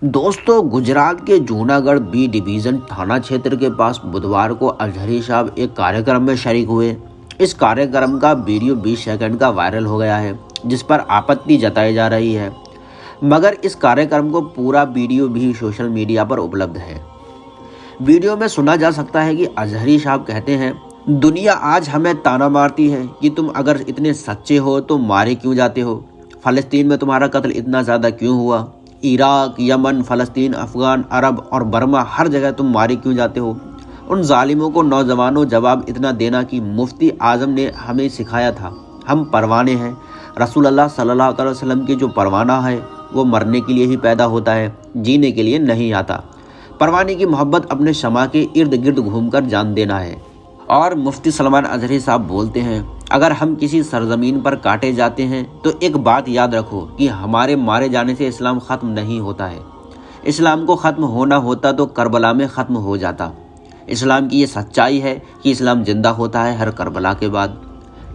दोस्तों, गुजरात के Junagadh B division थाना क्षेत्र के पास बुधवार को अजहरी साहब एक कार्यक्रम में शरीक हुए। इस कार्यक्रम का वीडियो 20 सेकंड का वायरल हो गया है, जिस पर आपत्ति जताई जा रही है। मगर इस कार्यक्रम को पूरा वीडियो भी सोशल मीडिया पर उपलब्ध है। वीडियो में सुना जा सकता है कि अजहरी साहब कहते हैं, दुनिया आज हमें ताना मारती है कि तुम अगर इतने सच्चे हो तो मारे क्यों जाते हो। फ़लस्तीन में तुम्हारा कत्ल इतना ज़्यादा क्यों हुआ। इराक, यमन, फ़लस्तीन, अफ़गान, अरब और बर्मा, हर जगह तुम मारे क्यों जाते हो। उन जालिमों को नौजवानों जवाब इतना देना कि मुफ्ती आज़म ने हमें सिखाया था, हम परवाने हैं। रसूल अल्लाह सल्लल्लाहु अलैहि वसल्लम की जो परवाना है वो मरने के लिए ही पैदा होता है, जीने के लिए नहीं आता। परवाने की मोहब्बत अपने शमा के इर्द गिर्द घूमकर जान देना है। और मुफ्ती सलमान अजहरी साहब बोलते हैं, अगर हम किसी सरजमीन पर काटे जाते हैं तो एक बात याद रखो कि हमारे मारे जाने से इस्लाम ख़त्म नहीं होता है। इस्लाम को ख़त्म होना होता तो करबला में ख़त्म हो जाता। इस्लाम की ये सच्चाई है कि इस्लाम ज़िंदा होता है हर करबला के बाद।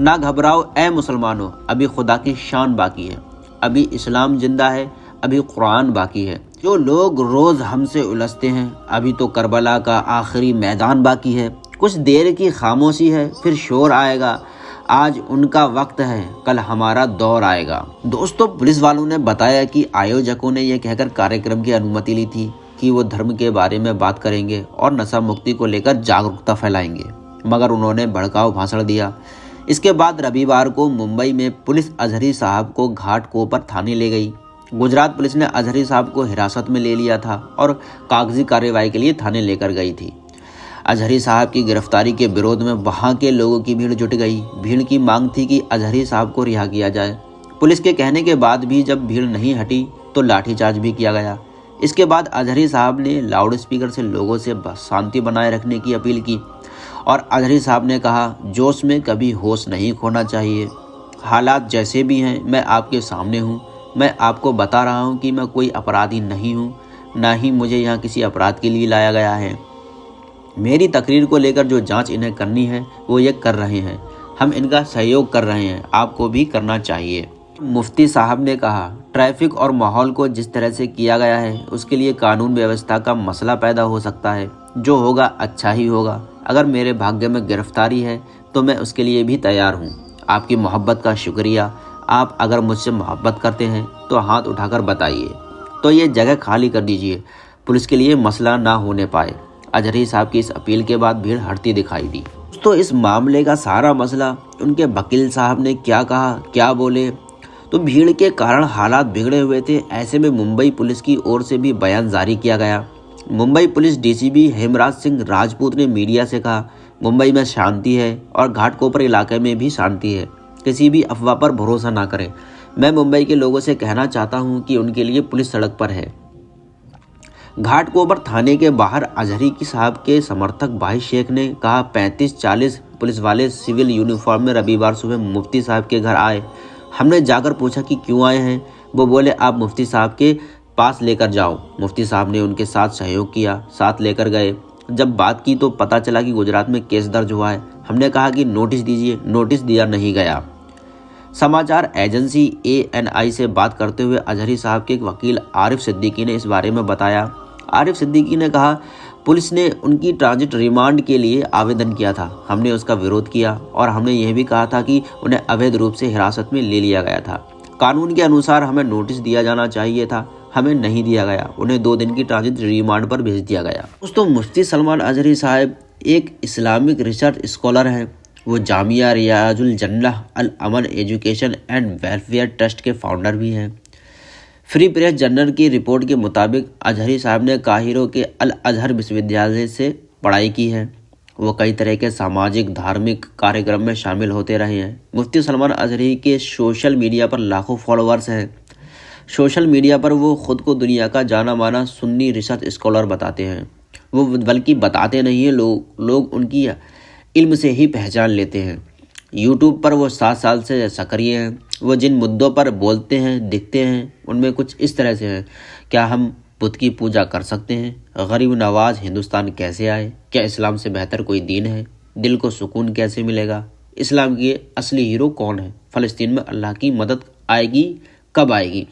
ना घबराओ ए मुसलमानों, अभी खुदा की शान बाकी है, अभी इस्लाम ज़िंदा है, अभी कुरान बाकी है। जो लोग रोज़ हमसे उलझते हैं, अभी तो करबला का आखिरी मैदान बाकी है। कुछ देर की खामोशी है, फिर शोर आएगा। आज उनका वक्त है, कल हमारा दौर आएगा। दोस्तों, पुलिस वालों ने बताया कि आयोजकों ने यह कहकर कार्यक्रम की अनुमति ली थी कि वो धर्म के बारे में बात करेंगे और नशा मुक्ति को लेकर जागरूकता फैलाएंगे, मगर उन्होंने भड़काऊ भाषण दिया। इसके बाद रविवार को मुंबई में पुलिस अजहरी साहब को घाटकोपर थाने ले गई। गुजरात पुलिस ने अजहरी साहब को हिरासत में ले लिया था और कागजी कार्रवाई के लिए थाने लेकर गई थी। अजहरी साहब की गिरफ्तारी के विरोध में वहां के लोगों की भीड़ जुट गई। भीड़ की मांग थी कि अजहरी साहब को रिहा किया जाए। पुलिस के कहने के बाद भी जब भीड़ नहीं हटी तो लाठीचार्ज भी किया गया। इसके बाद अजहरी साहब ने लाउड स्पीकर से लोगों से शांति बनाए रखने की अपील की और अजहरी साहब ने कहा, जोश में कभी होश नहीं खोना चाहिए। हालात जैसे भी हैं, मैं आपके सामने हूँ। मैं आपको बता रहा हूँ कि मैं कोई अपराधी नहीं हूँ, ना ही मुझे यहाँ किसी अपराध के लिए लाया गया है। मेरी तकरीर को लेकर जो जांच इन्हें करनी है वो ये कर रहे हैं। हम इनका सहयोग कर रहे हैं, आपको भी करना चाहिए। मुफ्ती साहब ने कहा, ट्रैफिक और माहौल को जिस तरह से किया गया है उसके लिए कानून व्यवस्था का मसला पैदा हो सकता है। जो होगा अच्छा ही होगा। अगर मेरे भाग्य में गिरफ्तारी है तो मैं उसके लिए भी तैयार हूँ। आपकी मोहब्बत का शुक्रिया। आप अगर मुझसे मोहब्बत करते हैं तो हाथ उठाकर बताइए, तो ये जगह खाली कर दीजिए, पुलिस के लिए मसला ना होने पाए। अजहरी साहब की इस अपील के बाद भीड़ हटती दिखाई दी। तो इस मामले का सारा मसला उनके वकील साहब ने क्या कहा, क्या बोले, तो भीड़ के कारण हालात बिगड़े हुए थे। ऐसे में मुंबई पुलिस की ओर से भी बयान जारी किया गया। मुंबई पुलिस डीसीपी हेमराज सिंह राजपूत ने मीडिया से कहा, मुंबई में शांति है और घाटकोपर इलाके में भी शांति है। किसी भी अफवाह पर भरोसा ना करें। मैं मुंबई के लोगों से कहना चाहता हूँ कि उनके लिए पुलिस सड़क पर है। घाटकोपर थाने के बाहर अजहरी की साहब के समर्थक भाई शेख ने कहा, 35-40 पुलिस वाले सिविल यूनिफॉर्म में रविवार सुबह मुफ्ती साहब के घर आए। हमने जाकर पूछा कि क्यों आए हैं। वो बोले, आप मुफ्ती साहब के पास लेकर जाओ। मुफ्ती साहब ने उनके साथ सहयोग किया, साथ लेकर गए। जब बात की तो पता चला कि गुजरात में केस दर्ज हुआ है। हमने कहा कि नोटिस दीजिए, नोटिस दिया नहीं गया। समाचार एजेंसी ANI से बात करते हुए अजहरी साहब के वकील आरिफ सिद्दीकी ने इस बारे में बताया। आरिफ सिद्दीकी ने कहा, पुलिस ने उनकी ट्रांजिट रिमांड के लिए आवेदन किया था। हमने उसका विरोध किया और हमने यह भी कहा था कि उन्हें अवैध रूप से हिरासत में ले लिया गया था। कानून के अनुसार हमें नोटिस दिया जाना चाहिए था, हमें नहीं दिया गया। उन्हें 2 दिन की ट्रांजिट रिमांड पर भेज दिया गया। दोस्तों, मुफ्ती सलमान अजहरी साहब एक इस्लामिक रिसर्च स्कॉलर हैं। वो जामिया रियाजुल जन्नह अल अमन एजुकेशन एंड वेलफेयर ट्रस्ट के फाउंडर भी हैं। फ्री प्रेस जर्नल की रिपोर्ट के मुताबिक अजहरी साहब ने काहिरो के अल अजहर विश्वविद्यालय से पढ़ाई की है। वो कई तरह के सामाजिक धार्मिक कार्यक्रम में शामिल होते रहे हैं। मुफ्ती सलमान अजहरी के सोशल मीडिया पर लाखों फॉलोअर्स हैं। सोशल मीडिया पर वो खुद को दुनिया का जाना माना सुन्नी रिसर्च स्कॉलर बताते हैं। वो बल्कि बताते नहीं हैं, लोग उनकी इल्म से ही पहचान लेते हैं। यूट्यूब पर वो 7 साल से सक्रिय हैं। वो जिन मुद्दों पर बोलते हैं, दिखते हैं, उनमें कुछ इस तरह से हैं, क्या हम बुत की पूजा कर सकते हैं? गरीब नवाज हिंदुस्तान कैसे आए? क्या इस्लाम से बेहतर कोई दीन है? दिल को सुकून कैसे मिलेगा? इस्लाम के असली हीरो कौन है? फ़लस्तीन में अल्लाह की मदद आएगी, कब आएगी?